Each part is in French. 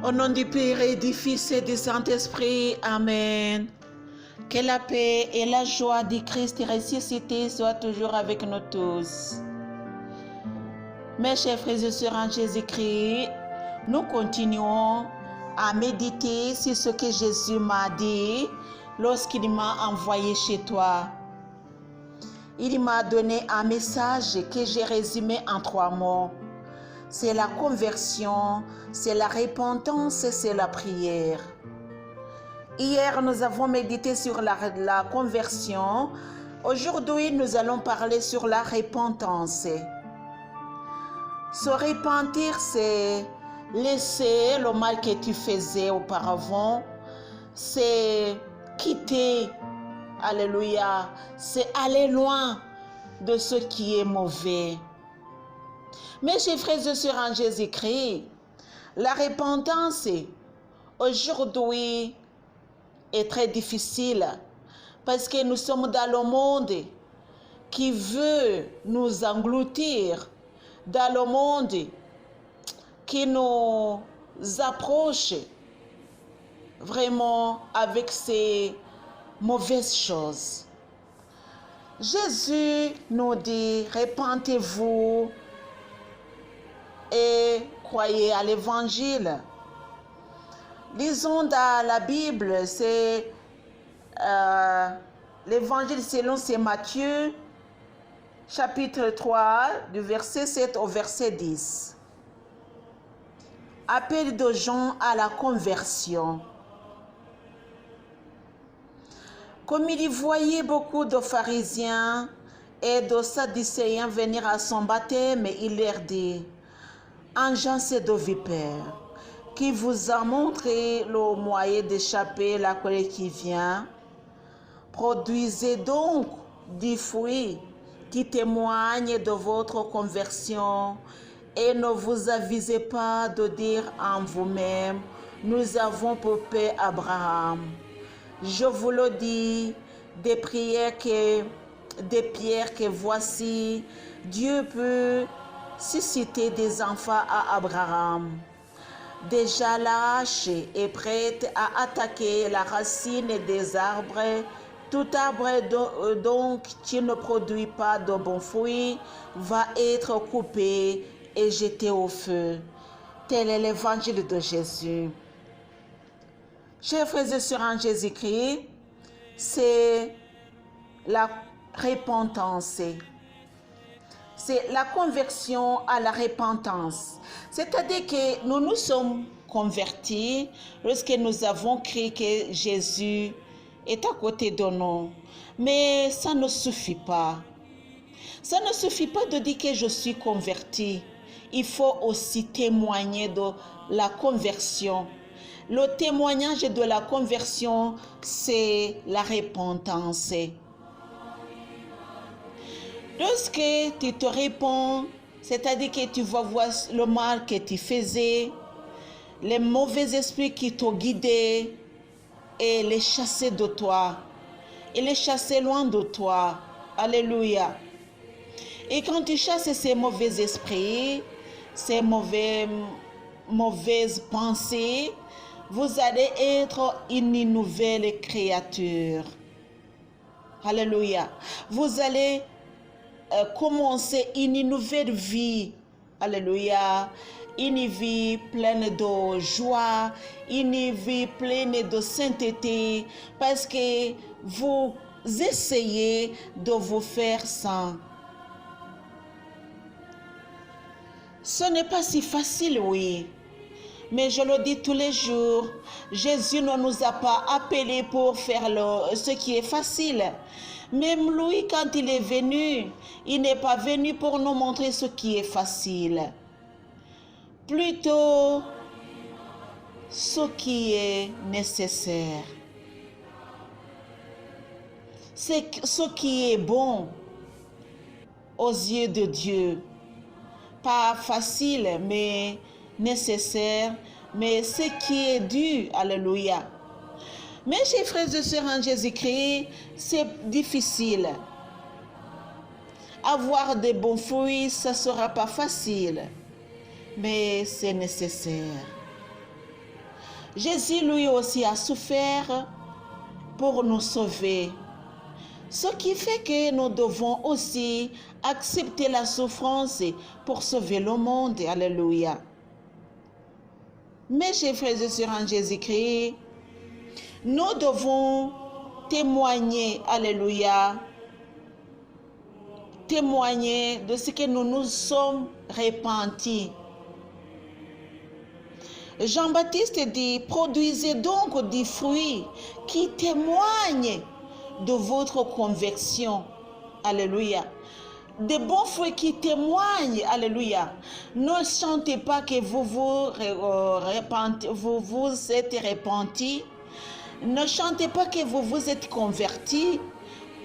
Au nom du Père et du Fils et du Saint-Esprit, Amen. Que la paix et la joie du Christ ressuscité soient toujours avec nous tous. Mes chers frères et sœurs en Jésus-Christ, nous continuons à méditer sur ce que Jésus m'a dit lorsqu'il m'a envoyé chez toi. Il m'a donné un message que j'ai résumé en 3 mots. C'est la conversion, c'est la repentance, c'est la prière. Hier, nous avons médité sur la conversion. Aujourd'hui, nous allons parler sur la repentance. Se repentir, c'est laisser le mal que tu faisais auparavant. C'est quitter, alléluia, c'est aller loin de ce qui est mauvais. Mes chers frères et sœurs en Jésus-Christ, la repentance aujourd'hui est très difficile parce que nous sommes dans le monde qui veut nous engloutir, dans le monde qui nous approche vraiment avec ces mauvaises choses. Jésus nous dit, repentez-vous et croyez à l'évangile. Lisons dans la Bible, c'est l'évangile selon Saint Matthieu, chapitre 3, du verset 7 au verset 10. Appel de Jean à la conversion. Comme il y voyait beaucoup de pharisiens et de sadducéens venir à son baptême, il leur dit, engeance de vipères, qui vous a montré le moyen d'échapper la colère qui vient. Produisez donc du fruit qui témoigne de votre conversion et ne vous avisez pas de dire en vous-même, nous avons pour père Abraham. Je vous le dis, des pierres que voici, Dieu peut susciter des enfants à Abraham. Déjà la hache est prête à attaquer la racine des arbres. Tout arbre donc qui ne produit pas de bons fruits va être coupé et jeté au feu. Tel est l'évangile de Jésus. Chers frères et sœurs en Jésus-Christ, c'est la repentance. C'est la conversion à la repentance. C'est-à-dire que nous nous sommes convertis lorsque nous avons cru que Jésus est à côté de nous. Mais ça ne suffit pas. Ça ne suffit pas de dire que je suis converti. Il faut aussi témoigner de la conversion. Le témoignage de la conversion, c'est la repentance. Lorsque tu te réponds, c'est-à-dire que tu vas voir le mal que tu faisais, les mauvais esprits qui t'ont guidé, et les chasser de toi, et les chasser loin de toi. Alléluia. Et quand tu chasses ces mauvais esprits, ces mauvaises pensées, vous allez être une nouvelle créature. Alléluia. Vous allez commencer une nouvelle vie. Alléluia. Une vie pleine de joie, une vie pleine de sainteté, parce que vous essayez de vous faire saint. Ce n'est pas si facile, oui. Mais je le dis tous les jours, Jésus ne nous a pas appelés pour faire ce qui est facile. Même lui, quand il est venu, il n'est pas venu pour nous montrer ce qui est facile. Plutôt ce qui est nécessaire. C'est ce qui est bon aux yeux de Dieu. Pas facile, mais nécessaire, mais ce qui est dû. Alléluia. Mes chers frères et sœurs en Jésus-Christ, c'est difficile. Avoir de bons fruits, ça ne sera pas facile, mais c'est nécessaire. Jésus lui aussi a souffert pour nous sauver. Ce qui fait que nous devons aussi accepter la souffrance pour sauver le monde. Alléluia. Mes chers frères et sœurs en Jésus-Christ, nous devons témoigner, alléluia, témoigner de ce que nous nous sommes repentis. Jean-Baptiste dit, produisez donc des fruits qui témoignent de votre conversion. Alléluia. Des bons fruits qui témoignent. Alléluia. Ne chantez pas que vous vous êtes repentis. Ne chantez pas que vous vous êtes convertis.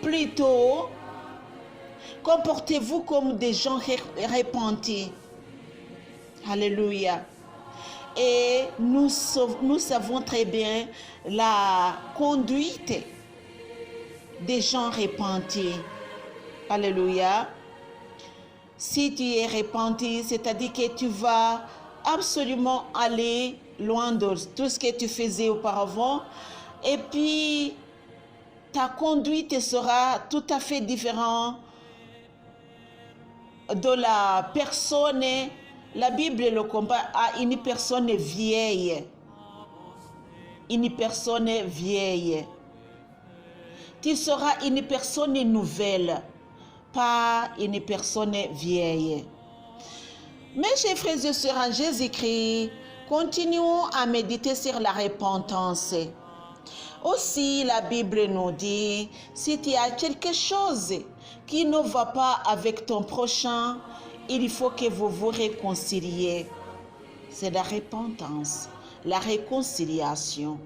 Plutôt, comportez-vous comme des gens repentis. Alléluia. Et nous savons très bien la conduite des gens repentis. Alléluia. Si tu es repenti, c'est-à-dire que tu vas absolument aller loin de tout ce que tu faisais auparavant. Et puis, ta conduite sera tout à fait différente de la personne. La Bible le compare à une personne vieille. Une personne vieille. Tu seras une personne nouvelle, pas une personne vieille. Mes chers frères et sœurs en Jésus-Christ, continuons à méditer sur la repentance. Aussi, la Bible nous dit, si tu as quelque chose qui ne va pas avec ton prochain, il faut que vous vous réconciliez. C'est la repentance, la réconciliation.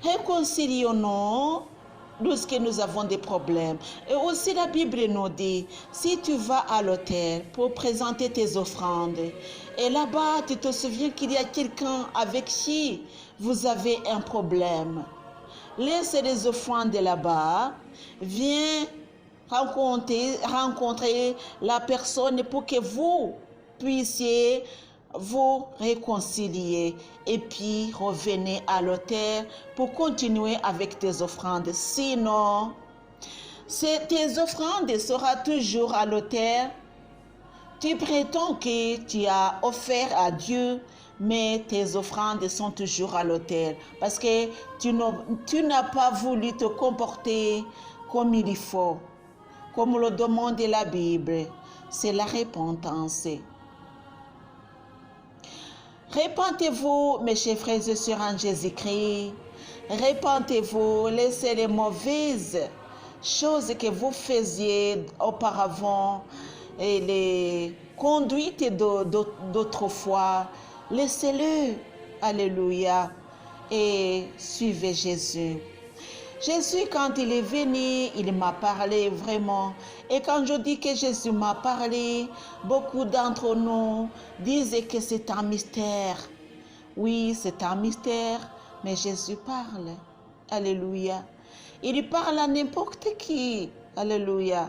Réconcilions-nous lorsque nous avons des problèmes. Et aussi la Bible nous dit, si tu vas à l'autel pour présenter tes offrandes, et là-bas tu te souviens qu'il y a quelqu'un avec qui vous avez un problème, laisse les offrandes là-bas, viens rencontrer la personne pour que vous puissiez vous réconcilier et puis revenez à l'autel pour continuer avec tes offrandes. Sinon, tes offrandes seront toujours à l'autel. Tu prétends que tu as offert à Dieu, mais tes offrandes sont toujours à l'autel parce que tu n'as pas voulu te comporter comme il faut, comme le demande la Bible. C'est la repentance. Repentez-vous, mes chers frères et sœurs en Jésus-Christ. Repentez-vous, laissez les mauvaises choses que vous faisiez auparavant et les conduites d'autrefois. Laissez-le, alléluia, et suivez Jésus. Jésus, quand il est venu, il m'a parlé vraiment. Et quand je dis que Jésus m'a parlé, beaucoup d'entre nous disent que c'est un mystère. Oui, c'est un mystère, mais Jésus parle. Alléluia. Il parle à n'importe qui. Alléluia.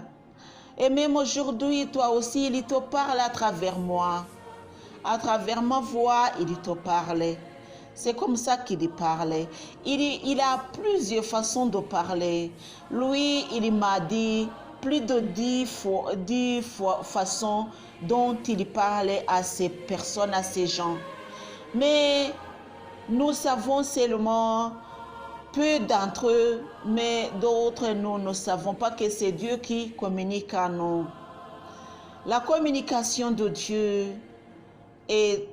Et même aujourd'hui, toi aussi, il te parle à travers moi. À travers ma voix, il te parle. C'est comme ça qu'il parlait. Il a plusieurs façons de parler. Lui, il m'a dit plus de 10 façons dont il parlait à ces personnes, à ces gens. Mais nous savons seulement peu d'entre eux, mais d'autres, nous ne savons pas que c'est Dieu qui communique à nous. La communication de Dieu est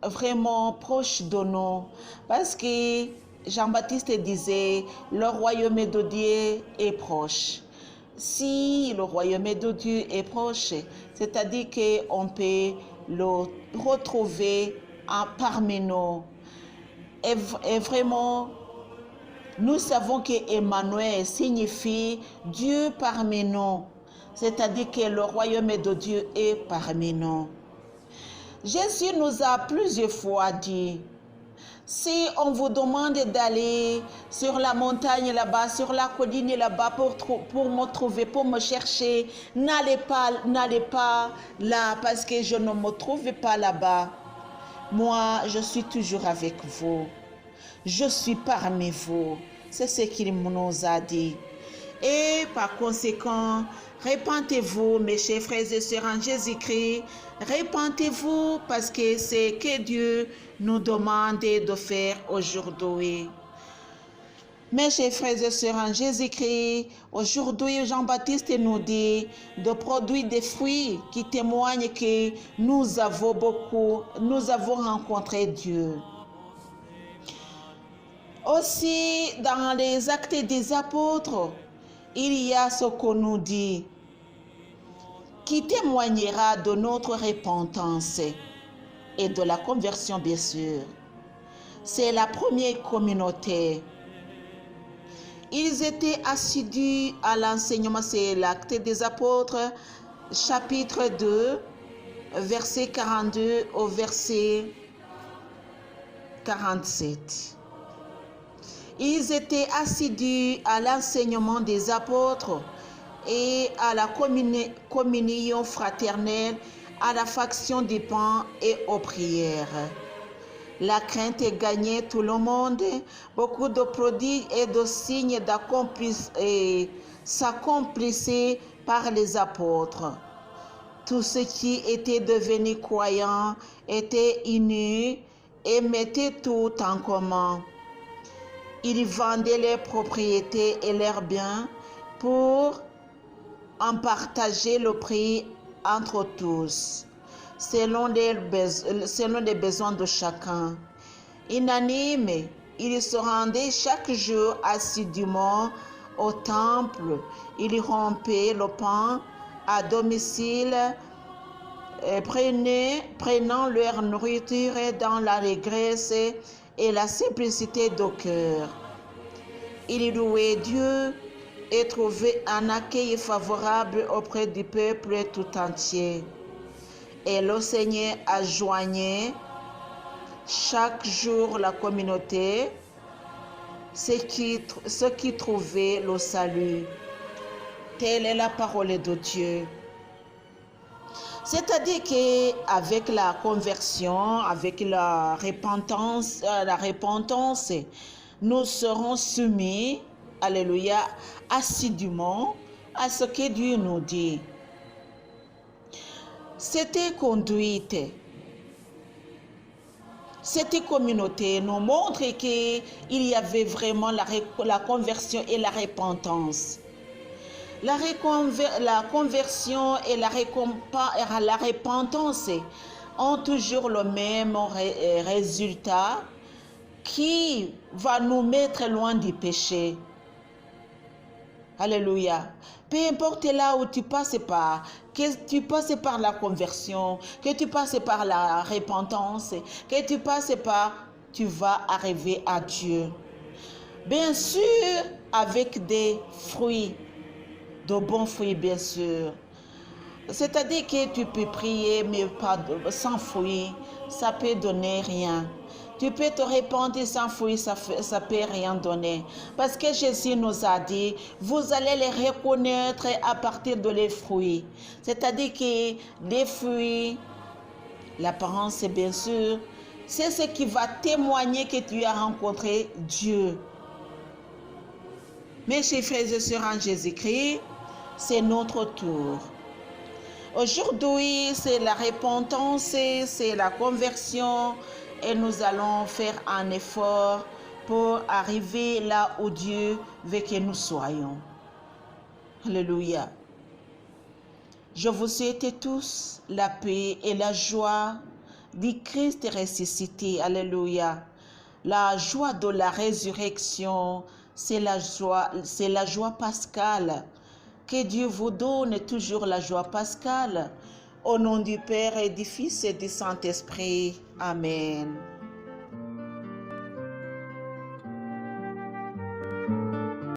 vraiment proche de nous parce que Jean-Baptiste disait le royaume de Dieu est proche. Si le royaume de Dieu est proche, c'est-à-dire qu'on peut le retrouver parmi nous. Et vraiment, nous savons que Emmanuel signifie Dieu parmi nous, c'est-à-dire que le royaume de Dieu est parmi nous. Jésus nous a plusieurs fois dit, si on vous demande d'aller sur la montagne là-bas, sur la colline là-bas pour me trouver, pour me chercher, n'allez pas là parce que je ne me trouve pas là-bas. Moi, je suis toujours avec vous. Je suis parmi vous. C'est ce qu'il nous a dit. Et par conséquent, répentez-vous, mes chers frères et sœurs en Jésus-Christ. Répentez-vous parce que c'est ce que Dieu nous demande de faire aujourd'hui. Mes chers frères et sœurs en Jésus-Christ, aujourd'hui Jean-Baptiste nous dit de produire des fruits qui témoignent que nous avons rencontré Dieu. Aussi, dans les actes des apôtres, il y a ce qu'on nous dit, qui témoignera de notre repentance et de la conversion, bien sûr. C'est la première communauté. Ils étaient assidus à l'enseignement, c'est l'acte des apôtres, chapitre 2, verset 42 au verset 47. Ils étaient assidus à l'enseignement des apôtres et à la communion fraternelle, à la fraction du pain et aux prières. La crainte gagnait tout le monde. Beaucoup de prodiges et de signes s'accomplissaient par les apôtres. Tous ceux qui étaient devenus croyants étaient unis et mettaient tout en commun. Ils vendaient leurs propriétés et leurs biens pour en partager le prix entre tous, selon les besoins de chacun. Unanimes, ils se rendaient chaque jour assidûment au temple. Ils rompaient le pain à domicile, prenant leur nourriture dans l'allégresse et la simplicité de cœur. Ils louaient Dieu et trouvaient un accueil favorable auprès du peuple tout entier. Et le Seigneur adjoignait chaque jour la communauté, ceux qui trouvaient le salut. Telle est la parole de Dieu. C'est-à-dire qu'avec la conversion, avec la repentance, nous serons soumis, alléluia, assidûment à ce que Dieu nous dit. Cette conduite, cette communauté nous montre qu'il y avait vraiment la conversion et la repentance. La conversion et la repentance ont toujours le même résultat qui va nous mettre loin du péché. Alléluia. Peu importe là où tu passes par, que tu passes par la conversion, que tu passes par la repentance, que tu passes par, tu vas arriver à Dieu. Bien sûr, avec des fruits, de bons fruits, bien sûr. C'est-à-dire que tu peux prier, mais pas sans fruits, ça peut donner rien. Tu peux te répandre sans fruits, ça peut rien donner. Parce que Jésus nous a dit, vous allez les reconnaître à partir de les fruits. C'est-à-dire que les fruits, l'apparence, bien sûr, c'est ce qui va témoigner que tu as rencontré Dieu. Mes chers frères et sœurs en Jésus-Christ, c'est notre tour. Aujourd'hui, c'est la repentance, c'est la conversion et nous allons faire un effort pour arriver là où Dieu veut que nous soyons. Alléluia. Je vous souhaite tous la paix et la joie du Christ ressuscité. Alléluia. La joie de la résurrection, c'est la joie pascale. Que Dieu vous donne toujours la joie pascale. Au nom du Père et du Fils et du Saint-Esprit. Amen.